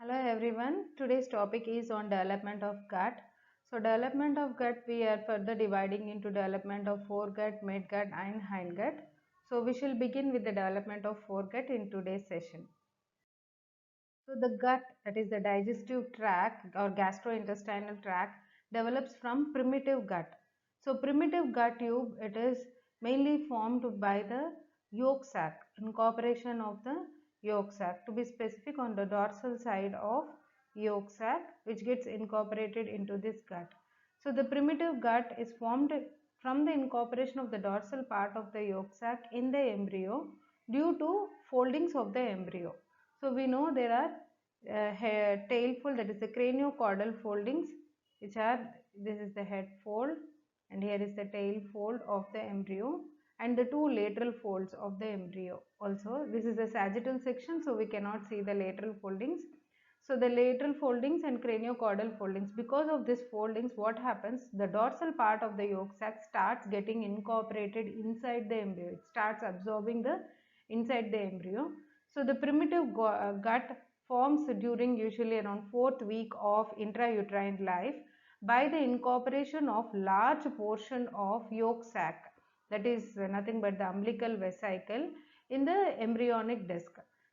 Hello everyone. Today's topic is on development of gut. So development of gut we are further dividing into development of foregut, midgut and hindgut. So we shall begin with the development of foregut in today's session. So the gut, that is the digestive tract or gastrointestinal tract, develops from primitive gut. So primitive gut tube, it is mainly formed by the yolk sac, incorporation of the yolk sac, to be specific on the dorsal side of yolk sac, which gets incorporated into this gut. So the primitive gut is formed from the incorporation of the dorsal part of the yolk sac in the embryo due to foldings of the embryo. So we know there are tail fold, that is the craniocaudal foldings, which are, this is the head fold and here is the tail fold of the embryo, and the two lateral folds of the embryo. Also this is the sagittal section, so we cannot see the lateral foldings. So the lateral foldings and craniocaudal foldings, because of this foldings, what happens, the dorsal part of the yolk sac starts getting incorporated inside the embryo. It starts absorbing the inside the embryo. So the primitive gut forms during usually around 4th week of intrauterine life by the incorporation of large portion of yolk sac, that is nothing but the umbilical vesicle, in the embryonic disc.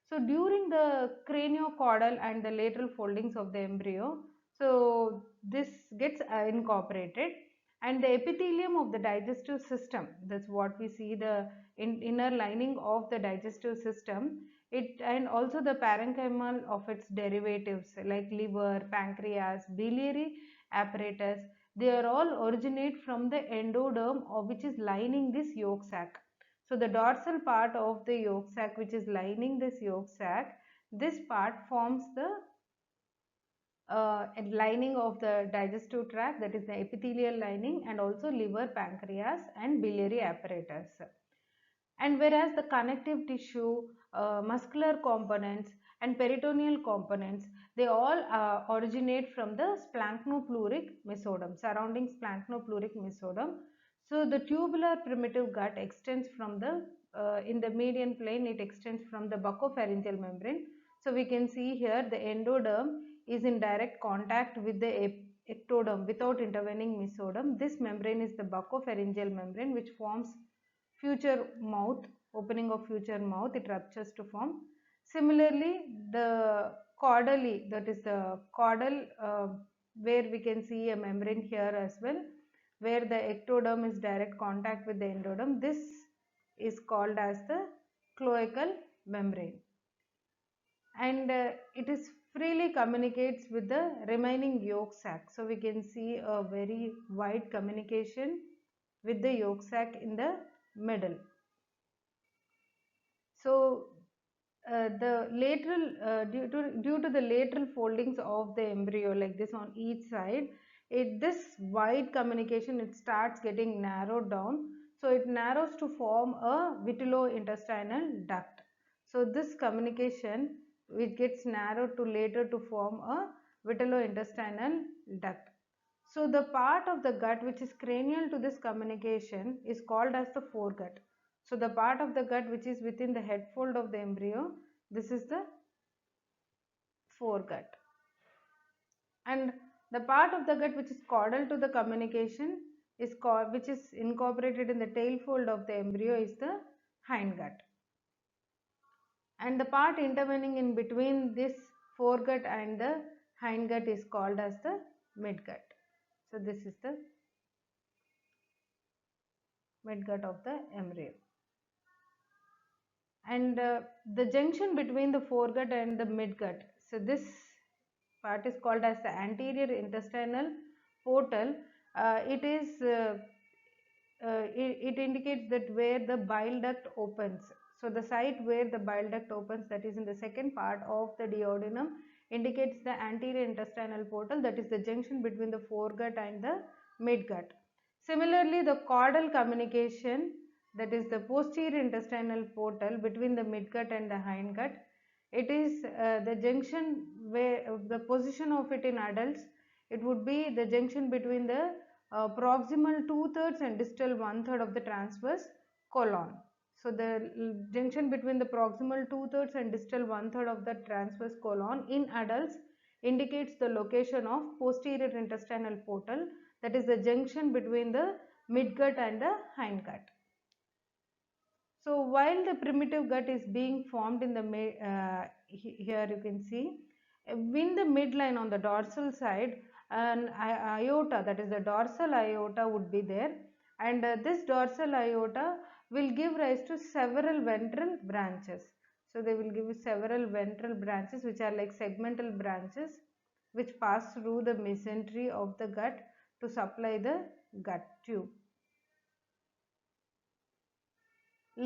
So during the craniocaudal and the lateral foldings of the embryo, so this gets incorporated, and the epithelium of the digestive system, that's what we see, the inner lining of the digestive system, it, and also the parenchymal of its derivatives like liver, pancreas, biliary apparatus, they are all originate from the endoderm, which is lining this yolk sac. So the dorsal part of the yolk sac, which is lining this yolk sac, this part forms the lining of the digestive tract, that is the epithelial lining, and also liver, pancreas and biliary apparatus. And whereas the connective tissue, muscular components and peritoneal components, they all originate from the splanchnopluric mesoderm, surrounding splanchnopluric mesoderm. So the tubular primitive gut extends from the in the median plane, it extends from the buccopharyngeal membrane. So we can see here the endoderm is in direct contact with the ectoderm without intervening mesoderm. This membrane is the buccopharyngeal membrane, which forms future mouth, opening of future mouth, it ruptures to form. Similarly, the caudally, that is the caudal, where we can see a membrane here as well, where the ectoderm is direct contact with the endoderm, this is called as the cloacal membrane, and it is freely communicates with the remaining yolk sac. So we can see a very wide communication with the yolk sac in the middle. So the lateral, due to the lateral foldings of the embryo, like this on each side, this wide communication, it starts getting narrowed down. So it narrows to form a vitellointestinal duct. So this communication, which gets narrowed to later to form a vitellointestinal duct. So the part of the gut which is cranial to this communication is called as the foregut. So the part of the gut which is within the head fold of the embryo, this is the foregut. And the part of the gut which is caudal to the communication is called, which is incorporated in the tail fold of the embryo, is the hindgut. And the part intervening in between this foregut and the hindgut is called as the midgut. So this is the midgut of the embryo. And the junction between the foregut and the midgut, so this part is called as the anterior intestinal portal. It indicates that where the bile duct opens. So the site where the bile duct opens, that is in the second part of the duodenum, indicates the anterior intestinal portal, that is the junction between the foregut and the midgut. Similarly, the caudal communication, that is the posterior intestinal portal between the midgut and the hindgut, it is the junction where the position of it in adults, it would be the junction between the proximal 2/3 and distal 1/3 of the transverse colon. So the junction between the proximal 2/3 and distal 1/3 of the transverse colon in adults indicates the location of posterior intestinal portal, that is the junction between the midgut and the hindgut. So while the primitive gut is being formed in the here you can see in the midline on the dorsal side, an aorta, that is the dorsal aorta, would be there, and this dorsal aorta will give rise to several ventral branches. So they will give several ventral branches which are like segmental branches which pass through the mesentery of the gut to supply the gut tube.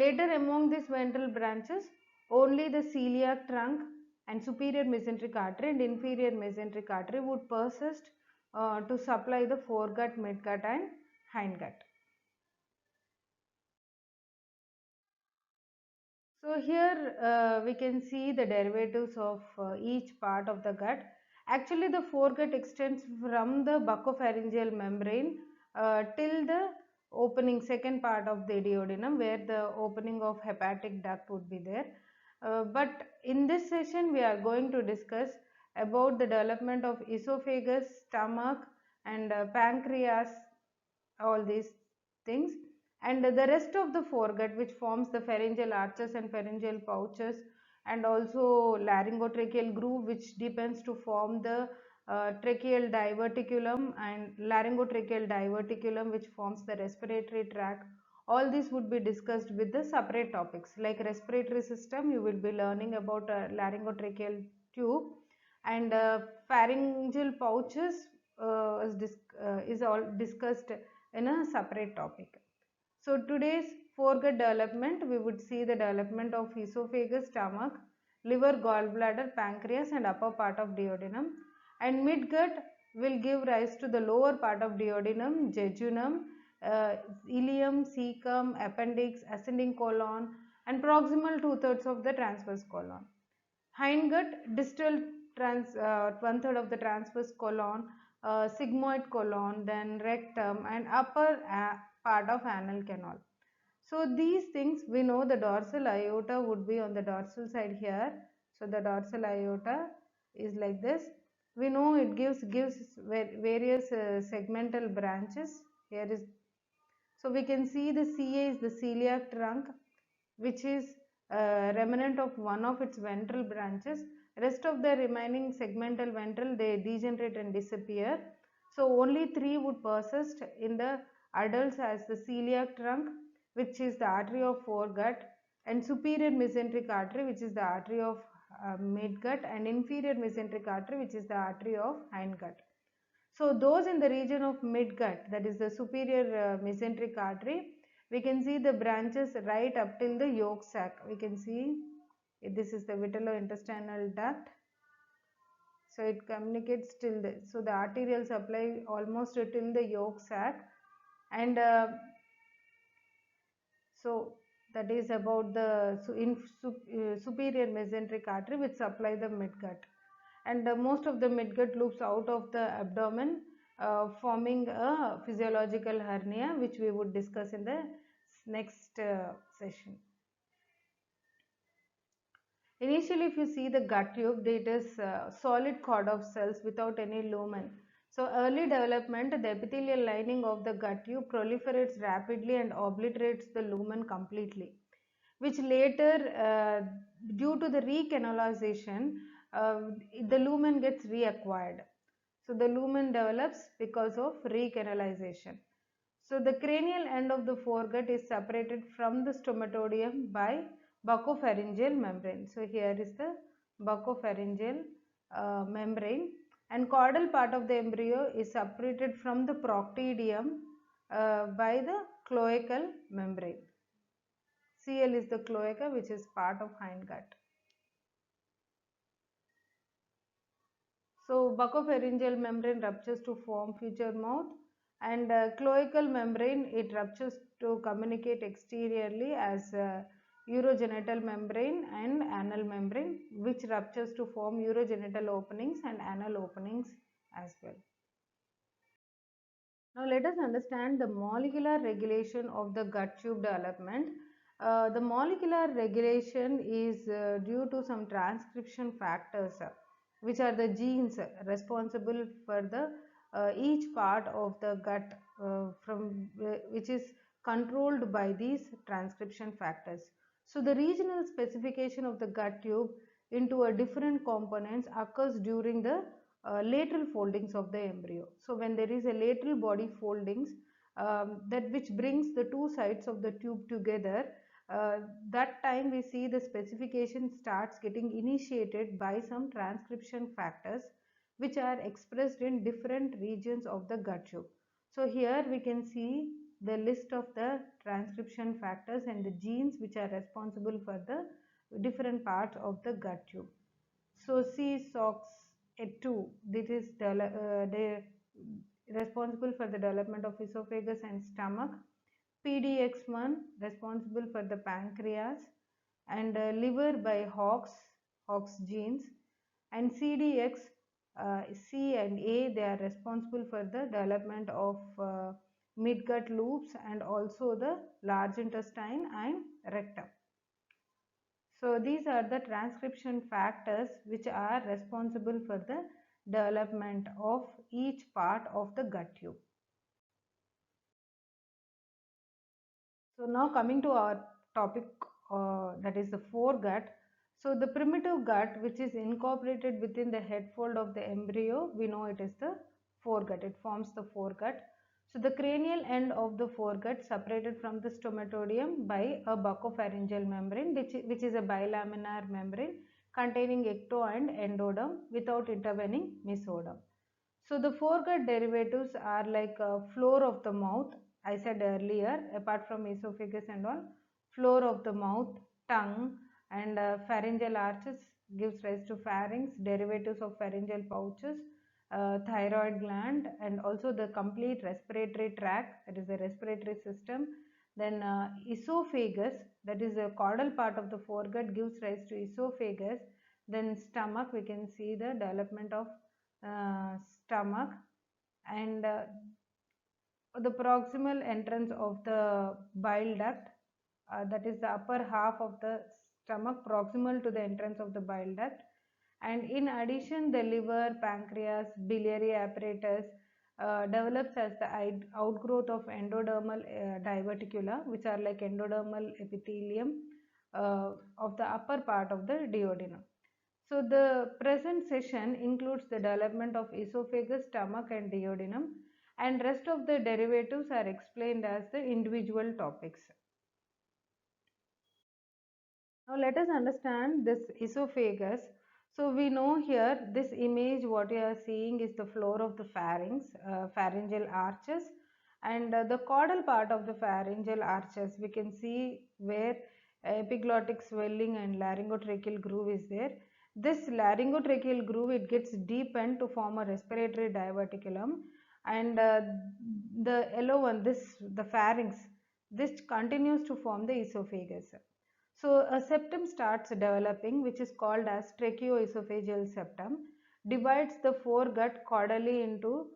Later among these ventral branches, only the celiac trunk and superior mesenteric artery and inferior mesenteric artery would persist to supply the foregut, midgut and hindgut. So here we can see the derivatives of each part of the gut. Actually the foregut extends from the buccopharyngeal membrane till the opening second part of the duodenum, where the opening of hepatic duct would be there. But in this session we are going to discuss about the development of esophagus, stomach and pancreas, all these things, and the rest of the foregut which forms the pharyngeal arches and pharyngeal pouches, and also laryngotracheal groove which depends to form the tracheal diverticulum, and laryngotracheal diverticulum which forms the respiratory tract. All this would be discussed with the separate topics. Like respiratory system, you will be learning about laryngotracheal tube, and pharyngeal pouches is all discussed in a separate topic. So today's foregut development, we would see the development of esophagus, stomach, liver, gallbladder, pancreas and upper part of duodenum, and midgut will give rise to the lower part of duodenum, jejunum, ileum, cecum, appendix, ascending colon and proximal 2/3 of the transverse colon. Hindgut, distal 1/3 of the transverse colon, sigmoid colon, then rectum and upper part of anal canal. So these things we know the dorsal aorta would be on the dorsal side here. So the dorsal aorta is like this. We know it gives various segmental branches. Here is, so we can see the CA is the celiac trunk, which is remnant of one of its ventral branches. Rest of the remaining segmental ventral, they degenerate and disappear. So only 3 would persist in the adults as the celiac trunk, which is the artery of foregut, and superior mesenteric artery, which is the artery of midgut, and inferior mesenteric artery, which is the artery of hindgut. So those in the region of midgut, that is the superior mesenteric artery, we can see the branches right up till the yolk sac. We can see this is the vitellointestinal duct. So it communicates till the, so the arterial supply almost till the yolk sac, and so that is about the superior mesenteric artery which supply the midgut, and most of the midgut loops out of the abdomen, forming a physiological hernia, which we would discuss in the next session. Initially, if you see the gut tube, it is solid cord of cells without any lumen. So early development, the epithelial lining of the gut tube proliferates rapidly and obliterates the lumen completely, which later, due to the recanalization, the lumen gets reacquired. So the lumen develops because of recanalization. So the cranial end of the foregut is separated from the stomatodium by buccopharyngeal membrane. So here is the buccopharyngeal membrane, and caudal part of the embryo is separated from the proctidium by the cloacal membrane. Cl is the cloaca, which is part of hindgut. So buccopharyngeal membrane ruptures to form future mouth, and cloacal membrane, it ruptures to communicate exteriorly as urogenital membrane and anal membrane, which ruptures to form urogenital openings and anal openings as well. Now let us understand the molecular regulation of the gut tube development. The molecular regulation is due to some transcription factors, which are the genes responsible for the each part of the gut which is controlled by these transcription factors. So the regional specification of the gut tube into a different components occurs during the lateral foldings of the embryo. So when there is a lateral body foldings, that which brings the two sides of the tube together, that time we see the specification starts getting initiated by some transcription factors which are expressed in different regions of the gut tube. So here we can see the list of the transcription factors and the genes which are responsible for the different parts of the gut tube. So CSOX2, this is responsible for the development of esophagus and stomach. PDX1 responsible for the pancreas, and liver by Hox genes, and CDX, C and A, they are responsible for the development of midgut loops and also the large intestine and rectum. So these are the transcription factors which are responsible for the development of each part of the gut tube. So now coming to our topic, that is the foregut. So the primitive gut which is incorporated within the head fold of the embryo, we know it is the foregut. It forms the foregut. So the cranial end of the foregut separated from the stomatodium by a buccopharyngeal membrane, which is a bilaminar membrane containing ecto and endoderm without intervening mesoderm. So the foregut derivatives are like floor of the mouth, I said earlier, apart from esophagus and all, floor of the mouth, tongue, and pharyngeal arches gives rise to pharynx, derivatives of pharyngeal pouches, thyroid gland, and also the complete respiratory tract, that is the respiratory system. Then esophagus, that is a caudal part of the foregut, gives rise to esophagus. Then stomach, we can see the development of stomach, and the proximal entrance of the bile duct, that is the upper half of the stomach proximal to the entrance of the bile duct. And in addition, the liver, pancreas, biliary apparatus develops as the outgrowth of endodermal diverticula, which are like endodermal epithelium of the upper part of the duodenum. So the present session includes the development of esophagus, stomach and duodenum, and rest of the derivatives are explained as the individual topics. Now let us understand this esophagus. So we know here this image what you are seeing is the floor of the pharynx, pharyngeal arches, and the caudal part of the pharyngeal arches. We can see where epiglottic swelling and laryngotracheal groove is there. This laryngotracheal groove, it gets deepened to form a respiratory diverticulum, and the yellow one, the pharynx, this continues to form the esophagus. So a septum starts developing, which is called as tracheoesophageal septum, divides the foregut caudally into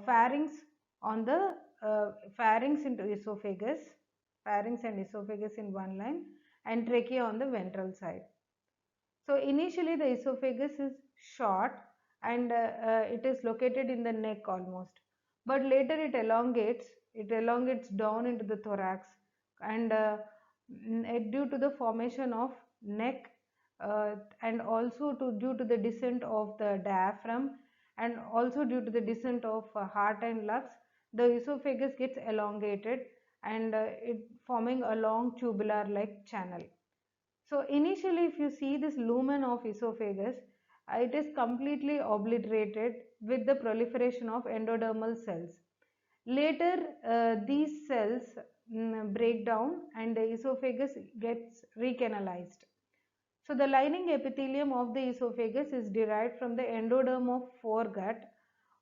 pharynx on the pharynx into esophagus, pharynx and esophagus in one line, and trachea on the ventral side. So initially the esophagus is short and it is located in the neck almost, but later it elongates down into the thorax, and due to the formation of neck and also due to the descent of the diaphragm, and also due to the descent of heart and lungs, the esophagus gets elongated and it forming a long tubular like channel. So initially if you see this lumen of esophagus, it is completely obliterated with the proliferation of endodermal cells. Later these cells break down and the esophagus gets recanalized. So the lining epithelium of the esophagus is derived from the endoderm of foregut,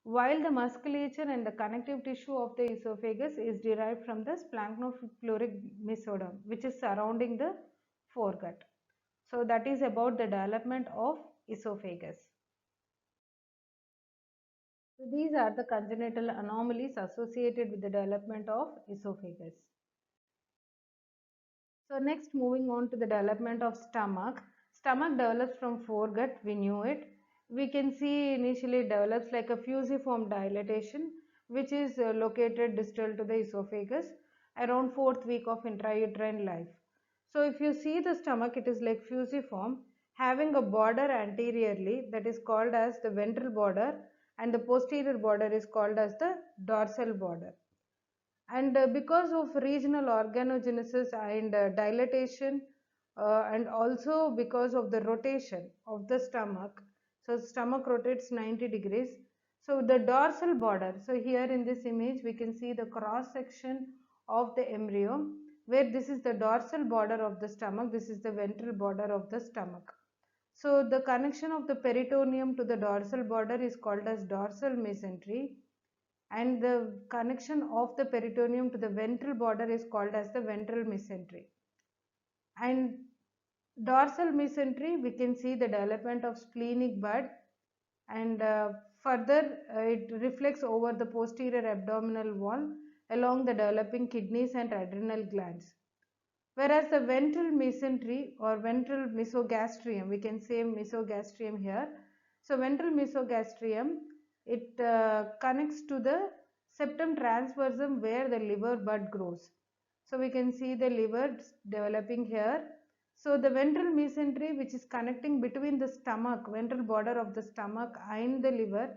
while the musculature and the connective tissue of the esophagus is derived from the splanchnophoric mesoderm, which is surrounding the foregut. So that is about the development of esophagus. So these are the congenital anomalies associated with the development of esophagus. So next, moving on to the development of stomach. Stomach develops from foregut, we knew it. We can see initially it develops like a fusiform dilatation, which is located distal to the esophagus around 4th week of intrauterine life. So if you see the stomach, it is like fusiform, having a border anteriorly, that is called as the ventral border, and the posterior border is called as the dorsal border. And because of regional organogenesis and dilatation, and also because of the rotation of the stomach, so stomach rotates 90 degrees. So the dorsal border, so here in this image we can see the cross section of the embryo, where this is the dorsal border of the stomach, this is the ventral border of the stomach. So the connection of the peritoneum to the dorsal border is called as dorsal mesentery, and the connection of the peritoneum to the ventral border is called as the ventral mesentery. And dorsal mesentery, we can see the development of splenic bud, and further it reflects over the posterior abdominal wall along the developing kidneys and adrenal glands. Whereas the ventral mesentery or ventral mesogastrium, we can say mesogastrium here. So ventral mesogastrium, it connects to the septum transversum where the liver bud grows. So we can see the liver developing here. So the ventral mesentery, which is connecting between the stomach, ventral border of the stomach and the liver,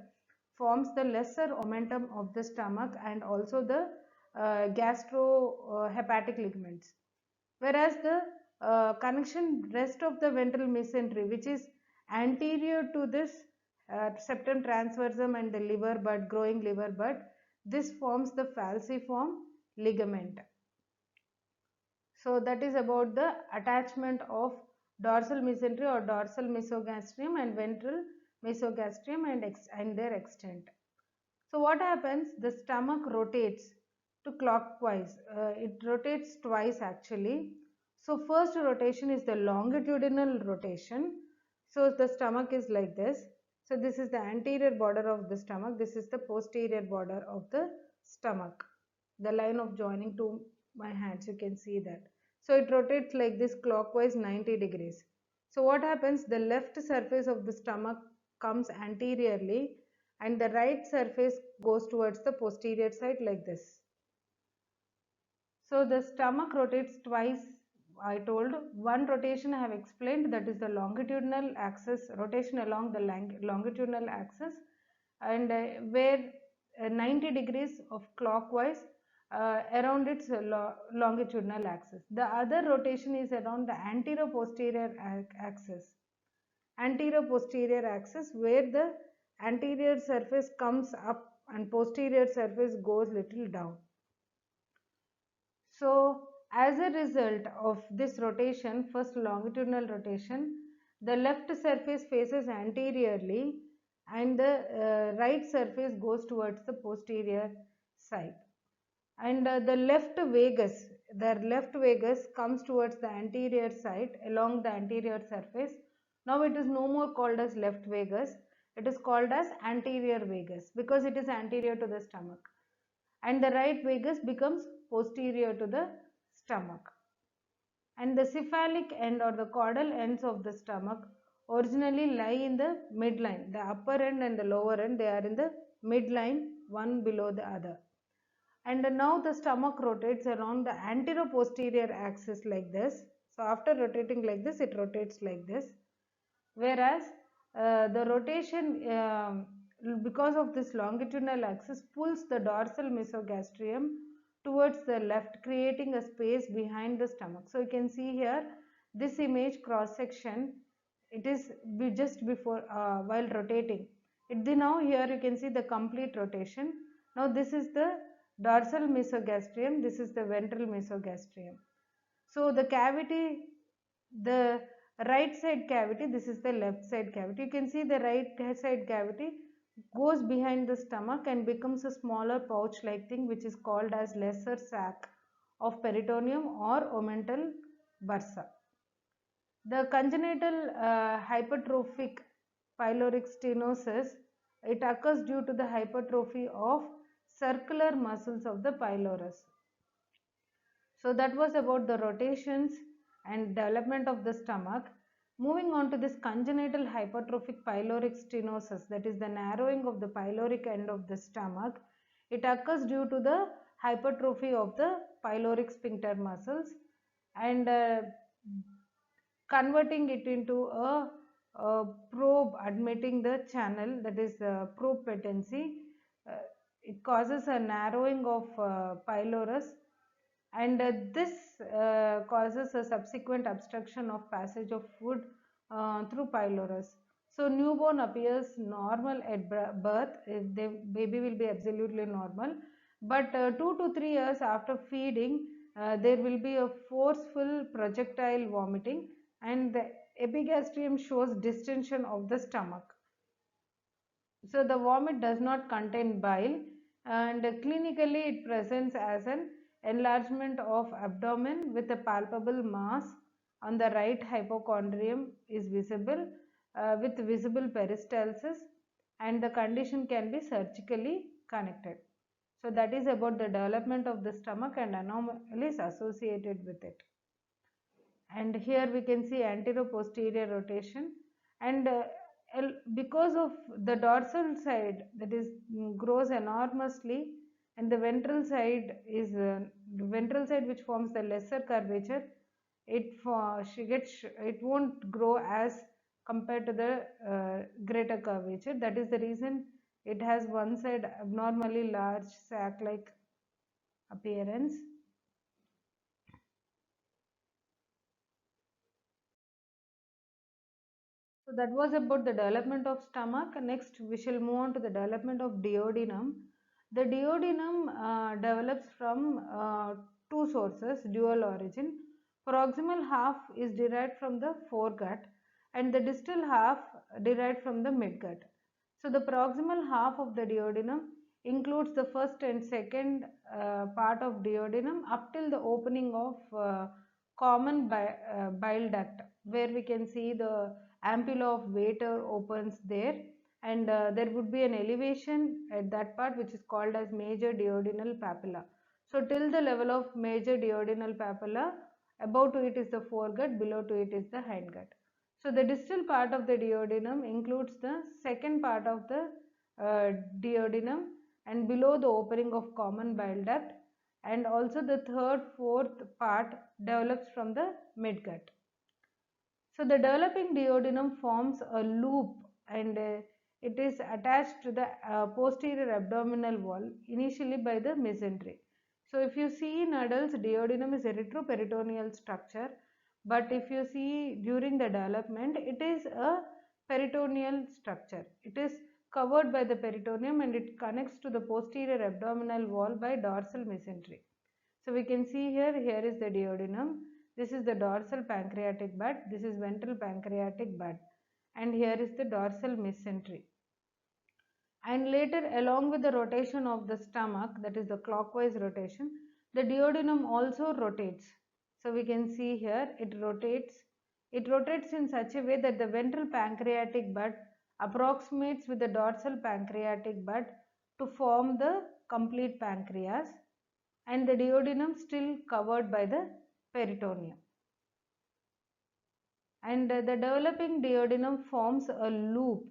forms the lesser omentum of the stomach and also the gastrohepatic ligaments. Whereas the connection rest of the ventral mesentery, which is anterior to this septum transversum and the liver bud, growing liver bud, this forms the falciform ligament. So that is about the attachment of dorsal mesentery or dorsal mesogastrium and ventral mesogastrium and their extent. So what happens? The stomach rotates to clockwise. It rotates twice actually. So first rotation is the longitudinal rotation. So the stomach is like this. So this is the anterior border of the stomach. This is the posterior border of the stomach. The line of joining to my hands, you can see that. So it rotates like this clockwise 90 degrees. So what happens? The left surface of the stomach comes anteriorly and the right surface goes towards the posterior side like this. So the stomach rotates twice. I told one rotation I have explained, that is the longitudinal axis, rotation along the longitudinal axis, and where 90 degrees of clockwise around its longitudinal axis. The other rotation is around the anterior-posterior axis. Anterior-posterior axis, where the anterior surface comes up and posterior surface goes little down. So as a result of this rotation, first longitudinal rotation, the left surface faces anteriorly and the right surface goes towards the posterior side. And the left vagus comes towards the anterior side along the anterior surface. Now it is no more called as left vagus, it is called as anterior vagus because it is anterior to the stomach. And the right vagus becomes posterior to the stomach. And the cephalic end or the caudal ends of the stomach originally lie in the midline. The upper end and the lower end, they are in the midline, one below the other. And now the stomach rotates around the anterior-posterior axis like this. So after rotating like this, it rotates like this. Whereas the rotation because of this longitudinal axis pulls the dorsal mesogastrium towards the left, creating a space behind the stomach. So you can see here this image cross section, it is just before while rotating. Now here you can see the complete rotation. Now this is the dorsal mesogastrium, this is the ventral mesogastrium. So the cavity, the right side cavity, this is the left side cavity. You can see the right side cavity goes behind the stomach and becomes a smaller pouch like thing which is called as lesser sac of peritoneum or omental bursa. The congenital hypertrophic pyloric stenosis, it occurs due to the hypertrophy of circular muscles of the pylorus. So that was about the rotations and development of the stomach. Moving on to this congenital hypertrophic pyloric stenosis, that is the narrowing of the pyloric end of the stomach. It occurs due to the hypertrophy of the pyloric sphincter muscles and converting it into a probe admitting the channel, that is probe patency. It causes a narrowing of pylorus, and this causes a subsequent obstruction of passage of food through pylorus. So newborn appears normal at birth, the baby will be absolutely normal, but 2 to 3 years after feeding there will be a forceful projectile vomiting, and the epigastrium shows distension of the stomach. So the vomit does not contain bile, and clinically it presents as an enlargement of abdomen with a palpable mass on the right hypochondrium is visible with visible peristalsis, and the condition can be surgically connected. So that is about the development of the stomach and anomalies associated with it. And here we can see anteroposterior rotation, and because of the dorsal side, that is grows enormously, and the ventral side is which forms the lesser curvature, it won't grow as compared to the greater curvature. That is the reason it has one side abnormally large sac like appearance. So that was about the development of stomach. Next we shall move on to the development of duodenum. The duodenum develops from two sources, dual origin. Proximal half is derived from the foregut and the distal half derived from the midgut. So the proximal half of the duodenum includes the first and second part of duodenum up till the opening of common bile duct, where we can see the ampulla of Vater opens there, and there would be an elevation at that part which is called as major duodenal papilla. So till the level of major duodenal papilla, above to it is the foregut, below to it is the hindgut. So the distal part of the duodenum includes the second part of the duodenum and below the opening of common bile duct, and also the third, fourth part develops from the midgut. So the developing duodenum forms a loop, and it is attached to the posterior abdominal wall initially by the mesentery. So if you see in adults, duodenum is a retroperitoneal structure, but if you see during the development, it is a peritoneal structure. It is covered by the peritoneum and it connects to the posterior abdominal wall by dorsal mesentery. So we can see here is the duodenum. This is the dorsal pancreatic bud, this is ventral pancreatic bud, and here is the dorsal mesentery. And later, along with the rotation of the stomach, that is the clockwise rotation, the duodenum also rotates. So we can see here it rotates in such a way that the ventral pancreatic bud approximates with the dorsal pancreatic bud to form the complete pancreas, and the duodenum still covered by the peritoneum. And the developing duodenum forms a loop,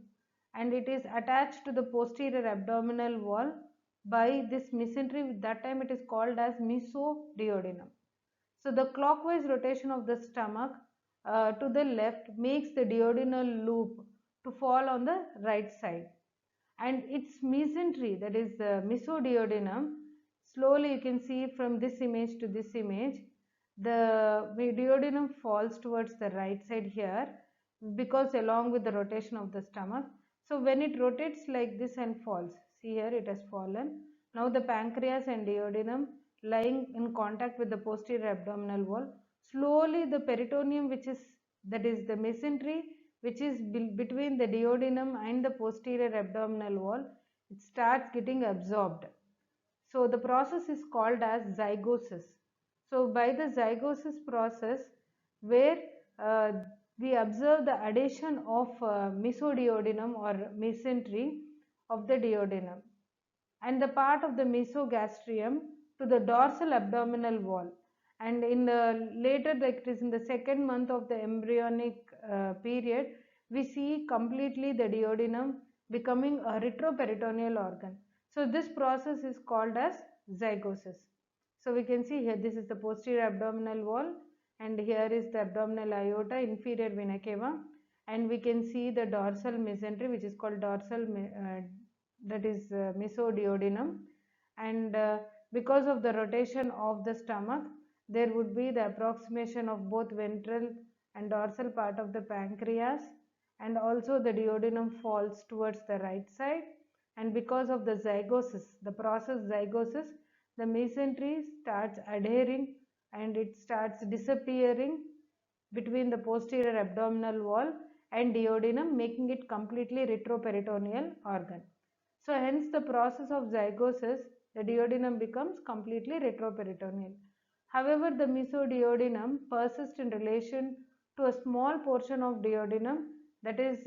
and it is attached to the posterior abdominal wall by this mesentery. That time it is called as mesoduodenum. So the clockwise rotation of the stomach to the left makes the duodenal loop to fall on the right side, and its mesentery, that is the mesoduodenum, slowly you can see from this image to this image, the duodenum falls towards the right side here because along with the rotation of the stomach. So when it rotates like this and falls, see here it has fallen. Now the pancreas and duodenum lying in contact with the posterior abdominal wall, slowly the peritoneum, which is, that is the mesentery, which is between the duodenum and the posterior abdominal wall, it starts getting absorbed. So the process is called as zygosis. So by the zygosis process, where we observe the adhesion of mesoduodenum or mesentery of the duodenum and the part of the mesogastrium to the dorsal abdominal wall, and in the later, like it is in the second month of the embryonic period, we see completely the duodenum becoming a retroperitoneal organ. So this process is called as zygosis. So we can see here, this is the posterior abdominal wall, and here is the abdominal aorta, inferior vena cava, and we can see the dorsal mesentery, which is called mesoduodenum, and because of the rotation of the stomach, there would be the approximation of both ventral and dorsal part of the pancreas, and also the duodenum falls towards the right side, and because of the zygosis, the process zygosis, the mesentery starts adhering and it starts disappearing between the posterior abdominal wall and duodenum, making it completely retroperitoneal organ. So hence the process of zygosis, the duodenum becomes completely retroperitoneal. However, the mesoduodenum persists in relation to a small portion of duodenum that is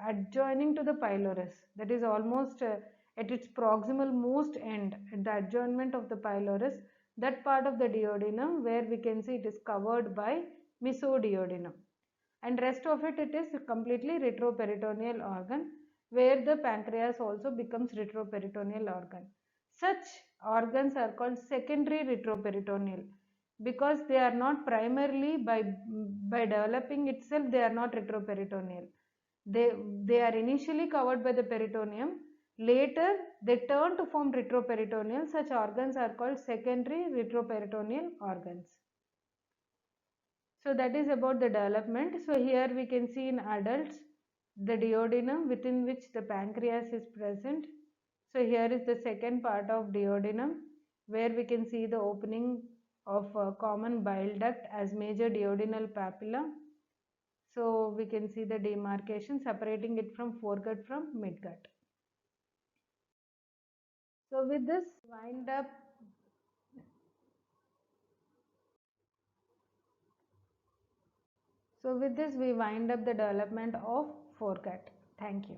adjoining to the pylorus, that is almost at its proximal most end, at the adjoinement of the pylorus, that part of the duodenum where we can see it is covered by mesoduodenum, and rest of it is completely retroperitoneal organ, where the pancreas also becomes retroperitoneal organ. Such organs are called secondary retroperitoneal because they are not primarily by developing itself, they are not retroperitoneal. They are initially covered by the peritoneum, later they turn to form retroperitoneal. Such organs are called secondary retroperitoneal organs. So that is about the development. So here we can see in adults the duodenum within which the pancreas is present. So here is the second part of duodenum, where we can see the opening of a common bile duct as major duodenal papilla. So we can see the demarcation separating it from foregut from midgut. So with this wind up So with this we wind up the development of foregut. Thank you.